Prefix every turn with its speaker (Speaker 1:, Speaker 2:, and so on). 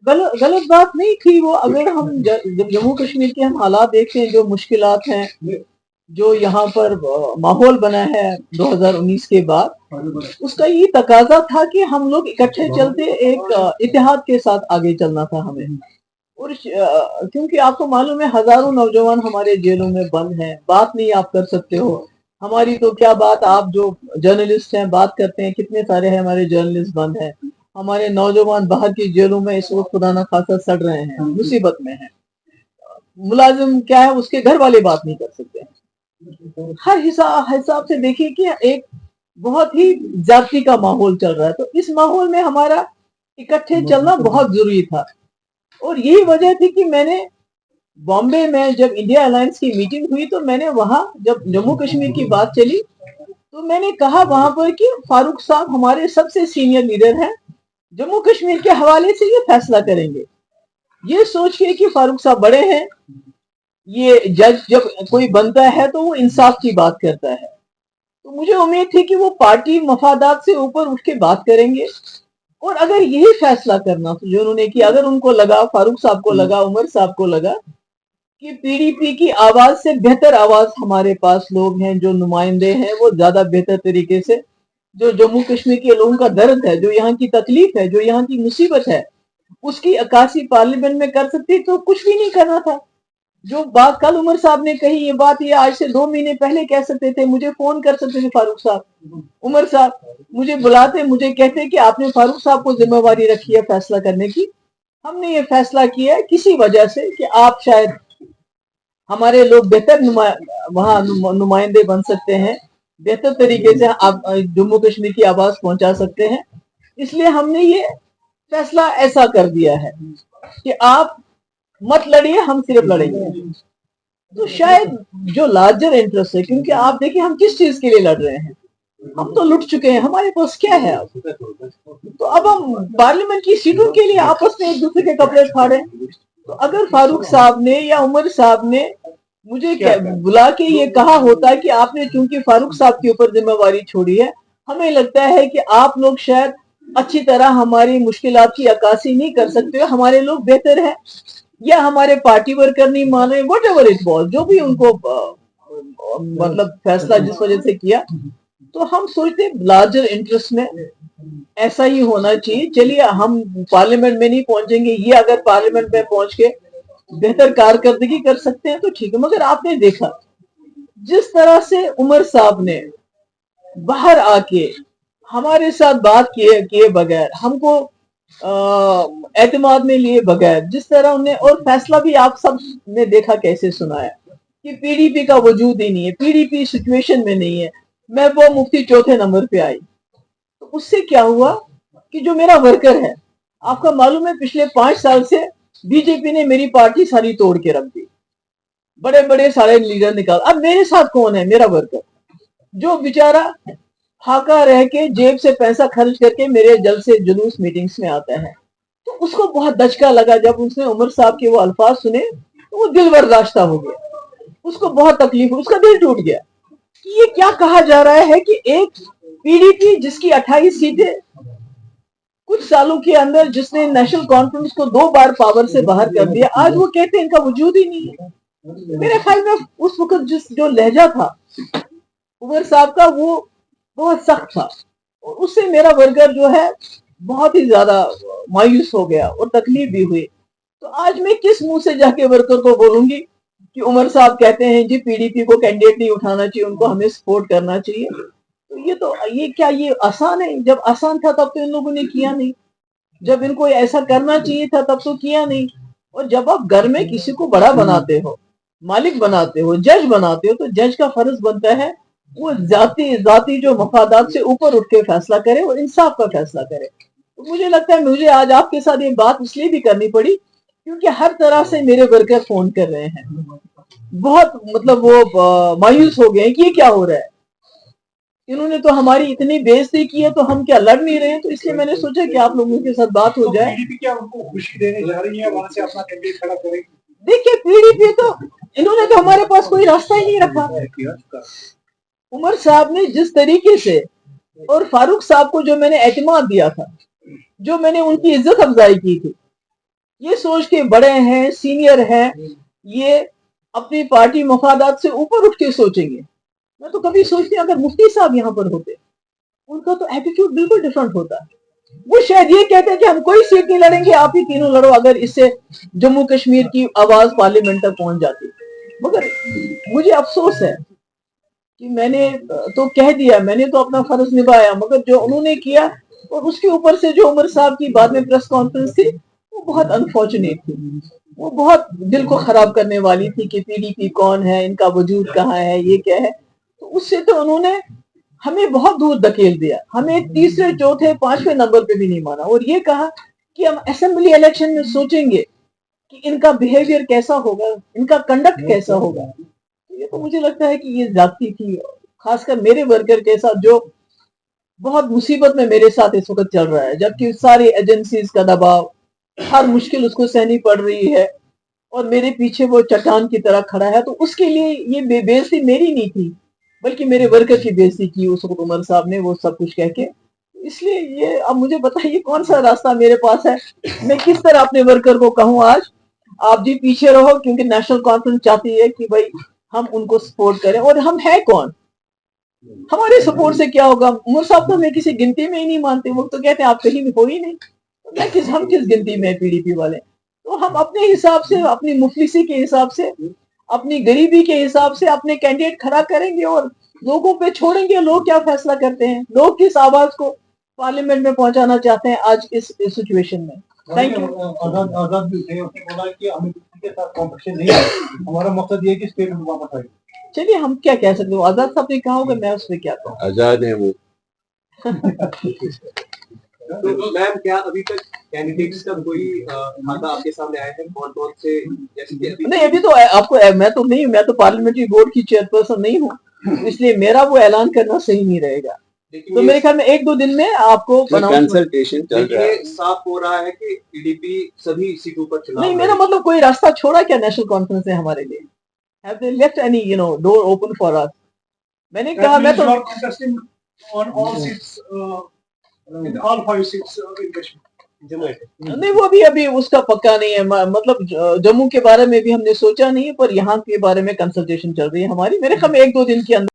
Speaker 1: गलत बात नहीं थी वो। अगर हम जब जम्मू कश्मीर के हम हालात देखते हैं, जो मुश्किलात हैं, जो यहाँ पर माहौल बना है 2019 के बाद, उसका ये तकाजा था कि हम लोग इकट्ठे चलते, एक इतिहाद के साथ आगे चलना था हमें। और क्योंकि आपको मालूम है हजारों नौजवान हमारे जेलों में बंद हैं, बात नहीं आप कर सकते हो। हमारी तो क्या बात, आप जो जर्नलिस्ट हैं बात करते हैं, कितने सारे हैं हमारे जर्नलिस्ट बंद हैं। हमारे नौजवान बाहर की जेलों में इस वक्त खुदा ना खासा सड़ रहे हैं, मुसीबत में हैं। मुलाजिम क्या है, उसके घर वाले बात नहीं कर सकते हैं। हर हिसाब से देखिए कि एक बहुत ही जाति का माहौल चल रहा है। तो इस माहौल में हमारा इकट्ठे चलना बहुत जरूरी था। और यही वजह थी कि मैंने बॉम्बे में जब इंडिया अलायंस की मीटिंग हुई, तो मैंने वहां जब जम्मू कश्मीर की बात चली, तो मैंने कहा वहां पर कि फारूक साहब हमारे सबसे सीनियर लीडर हैं, जम्मू कश्मीर के हवाले से ये फैसला करेंगे। ये सोच के कि फारूक साहब बड़े हैं, ये जज जब कोई बनता है तो वो इंसाफ की बात करता है, तो मुझे उम्मीद थी कि वो पार्टी मफादात से ऊपर उठ के बात करेंगे। और अगर यही फैसला करना तो जो उन्होंने किया, अगर उनको लगा, फारूक साहब को लगा, उमर साहब को लगा कि पीडीपी की आवाज से बेहतर आवाज हमारे पास लोग हैं, जो नुमाइंदे हैं, वो ज्यादा बेहतर तरीके से जो जम्मू कश्मीर के लोगों का दर्द है, जो यहाँ की तकलीफ है, जो यहाँ की मुसीबत है, उसकी अक्कासी पार्लियामेंट में कर सकती, तो कुछ भी नहीं करना था। जो बात कल उमर साहब ने कही, ये बात ये आज से 2 महीने पहले कह सकते थे, मुझे फोन कर सकते थे फारूक साहब, उमर साहब मुझे बुलाते, मुझे कहते कि आपने फारूक साहब को जिम्मेवारी रखी है फैसला करने की। हमने ये फैसला किया है किसी वजह से कि आप शायद हमारे लोग बेहतर वहां नुमाइंदे बन सकते हैं, बेहतर तरीके से आप जम्मू कश्मीर की आवाज पहुंचा सकते हैं। इसलिए हमने ये फैसला ऐसा कर दिया है कि आप मत लड़िए, हम सिर्फ लड़ेंगे। तो शायद जो लार्जर इंटरेस्ट है, क्योंकि आप देखिए हम किस चीज के लिए लड़ रहे हैं, हम तो लुट चुके हैं, हमारे पास क्या है अब। तो अब हम पार्लियामेंट की सीटों के लिए आपस में एक दूसरे के कपड़े फाड़े। तो अगर फारूक साहब ने या उमर साहब ने मुझे बुला के ये कहा होता कि आपने चूंकि फारूक साहब के ऊपर जिम्मेवारी छोड़ी है, हमें लगता है कि आप लोग शायद अच्छी तरह हमारी मुश्किलात की अक्कासी नहीं कर सकते हो, हमारे लोग बेहतर हैं, या हमारे पार्टी वर्कर नहीं मान रहे, वट एवर इट वॉज, जो भी उनको मतलब फैसला जिस वजह से किया, तो हम सोचते लार्जर इंटरेस्ट में ऐसा ही होना चाहिए। चलिए हम पार्लियामेंट में नहीं पहुंचेंगे, ये अगर पार्लियामेंट में पहुंच के बेहतर कारकर्दगी कर सकते हैं तो ठीक है। मगर आपने देखा जिस तरह से उमर साहब ने बाहर आके हमारे साथ बात किए बगैर, हमको एतमाद में लिए बगैर, जिस तरह उन्हें, और फैसला भी आप सब ने देखा कैसे सुनाया कि पीडीपी का वजूद ही नहीं है, पीडीपी सिचुएशन में नहीं है, महबूबा मुफ्ती चौथे नंबर पे आई। तो उससे क्या हुआ कि जो मेरा वर्कर है, आपका मालूम है पिछले 5 साल से बीजेपी ने मेरी पार्टी सारी तोड़ के रख दी, बड़े बड़े सारे लीडर निकाल। अब मेरे साथ कौन है? मेरा वर्कर, जो बेचारा फाका रह के जेब से पैसा खर्च करके मेरे जल से जुलूस मीटिंग्स में आता है। तो उसको बहुत दचका लगा जब उसने उमर साहब के वो अल्फाज सुने, तो वो दिल बर्दाश्ता हो गया, उसको बहुत तकलीफ, उसका दिल टूट गया कि ये क्या कहा जा रहा है कि एक पीडीपी जिसकी 28 सीटें कुछ सालों के अंदर, जिसने नेशनल कॉन्फ्रेंस को 2 बार पावर से बाहर कर दिया, आज वो कहते हैं इनका वजूद ही नहीं है। मेरे ख्याल में उस वक्त जो लहजा था उमर साहब का, वो बहुत सख्त था, और उससे मेरा वर्कर जो है बहुत ही ज्यादा मायूस हो गया और तकलीफ भी हुई। तो आज मैं किस मुंह से जाके वर्कर को बोलूंगी कि उमर साहब कहते हैं जी पीडीपी को कैंडिडेट नहीं उठाना चाहिए, उनको हमें सपोर्ट करना चाहिए। तो ये क्या ये आसान है? जब आसान था तब तो इन लोगों ने किया नहीं, जब इनको ऐसा करना चाहिए था तब तो किया नहीं। और जब आप घर में किसी को बड़ा बनाते हो, मालिक बनाते हो, जज बनाते हो, तो जज का फर्ज बनता है वो जाति जाति जो मफादात से ऊपर उठ के फैसला करे और इंसाफ का फैसला करे। तो मुझे लगता है मुझे आज आपके साथ ये बात इसलिए भी करनी पड़ी क्योंकि हर तरह से मेरे वर्कर फोन कर रहे हैं, बहुत मतलब वो मायूस हो गए कि ये क्या हो रहा है, इन्होंने तो हमारी इतनी बेइज्जती की है, तो हम क्या लड़ नहीं रहे हैं। तो इसलिए मैंने सोचा कि आप लोगों के साथ बात हो जाए।
Speaker 2: पीडीपी क्या उनको खुशी देने जा रही है, वहां से अपना कैंडिडेट खड़ा करेगी?
Speaker 1: देखिए पीडीपी तो, इन्होंने तो हमारे पास कोई रास्ता ही नहीं रखा। उमर साहब ने जिस तरीके से, और फारूक साहब को जो मैंने एतमाद दिया था, जो मैंने उनकी इज्जत अफजाई की थी, یہ سوچ کے بڑے ہیں, سینئر ہیں, یہ اپنی پارٹی مفادات سے اوپر اٹھ کے سوچیں گے. میں تو کبھی سوچتی ہوں اگر مفتی صاحب یہاں پر ہوتے, ان کا تو ایٹیٹیوڈ بالکل ڈفرنٹ ہوتا. وہ شاید یہ کہتے ہیں کہ ہم کوئی سیٹ نہیں لڑیں گے, آپ ہی تینوں لڑو, اگر اس سے جموں کشمیر کی آواز پارلیمنٹ تک پہنچ جاتی. مگر مجھے افسوس ہے کہ میں نے تو کہہ دیا, میں نے تو اپنا فرض نبھایا, مگر جو انہوں نے کیا, اور اس کے اوپر سے جو عمر صاحب کی بعد میں پریس کانفرنس تھی, وہ بہت انفارچونیٹ تھی, وہ بہت دل کو خراب کرنے والی تھی کہ پی ڈی پی کون ہے, ان کا وجود کہاں ہے, یہ کیا ہے. تو اس سے تو انہوں نے ہمیں بہت دور دھکیل دیا, ہمیں تیسرے چوتھے پانچویں نمبر پہ بھی نہیں مانا, اور یہ کہا کہ ہم اسمبلی الیکشن میں سوچیں گے کہ ان کا بیہیویئر کیسا ہوگا, ان کا کنڈکٹ کیسا ہوگا. یہ تو مجھے لگتا ہے کہ یہ زیادتی تھی, خاص کر میرے ورکر کے ساتھ جو بہت مصیبت میں میرے ساتھ اس وقت چل رہا ہے, جبکہ ساری ایجنسیز کا دباؤ, ہر مشکل اس کو سہنی پڑ رہی ہے, اور میرے پیچھے وہ چٹان کی طرح کھڑا ہے. تو اس کے لیے یہ بے بےزتی میری نہیں تھی, بلکہ میرے ورکر کی بےزتی کی اس وقت عمر صاحب نے, وہ سب کچھ کہہ کے. اس لیے یہ اب مجھے بتائیے کون سا راستہ میرے پاس ہے, میں کس طرح اپنے ورکر کو کہوں آج آپ جی پیچھے رہو, کیونکہ نیشنل کانفرنس چاہتی ہے کہ بھائی ہم ان کو سپورٹ کریں, اور ہم ہیں کون, ہمارے سپورٹ سے کیا ہوگا. عمر صاحب تو ہمیں کسی گنتی میں ہی نہیں مانتے, وہ تو کہتے ہیں آپ کہیں بھی ہو ہی نہیں, ہم کس گنتی میں پی ڈی پی والے. تو ہم اپنے حساب سے, اپنی مفلسی کے حساب سے, اپنی غریبی کے حساب سے اپنے کینڈیڈیٹ کھڑا کریں گے, اور لوگوں پہ چھوڑیں گے لوگ کیا فیصلہ کرتے ہیں, لوگ کس آواز کو پارلیمنٹ میں پہنچانا چاہتے ہیں آج اس سچویشن میں. Thank you.
Speaker 2: آزاد بھی تھے, اس نے بولا کہ ہمیں کسی کے ساتھ کمپٹیشن نہیں ہے, ہمارا مقصد یہ ہے کہ اسٹیٹ میں واپس آئے.
Speaker 1: چلیے ہم کیا کہہ سکتے ہیں, آزاد صاحب نے کہا ہوگا, میں اس پہ کیا کہوں.
Speaker 3: آزاد ہے وہ. تو میم کیا ابھی تک کینڈیڈیٹس کا کوئی کھاتا آپ کے سامنے آیا ہے, کون کون سے, جیسے کہ
Speaker 1: نہیں ابھی تو آپ کو, میں تو نہیں, میں تو پارلیمنٹری بورڈ کی چیئر پرسن نہیں ہوں, اس لیے میرا وہ اعلان کرنا صحیح نہیں رہے گا. تو میرے خیال میں 1-2 دن میں آپ کو
Speaker 3: کنسلٹیشن چل رہا ہے, صاف ہو رہا ہے کہ پی ڈی پی سبھی سیٹوں پر چناؤ.
Speaker 1: نہیں, میرا مطلب کوئی راستہ چھوڑا کیا نیشنل کانفرنس ہے ہمارے لیے, have they left any door open for us. میں نے کہا میں تو
Speaker 2: on all seats, in all 5 seats in Kashmir.
Speaker 1: نہیں, وہ ابھی اس کا پکا نہیں ہے, مطلب جموں کے بارے میں بھی ہم نے سوچا نہیں, پر یہاں کے بارے میں کنسلٹیشن چل رہی ہے ہماری. میرے خیال میں 1-2 دن کے اندر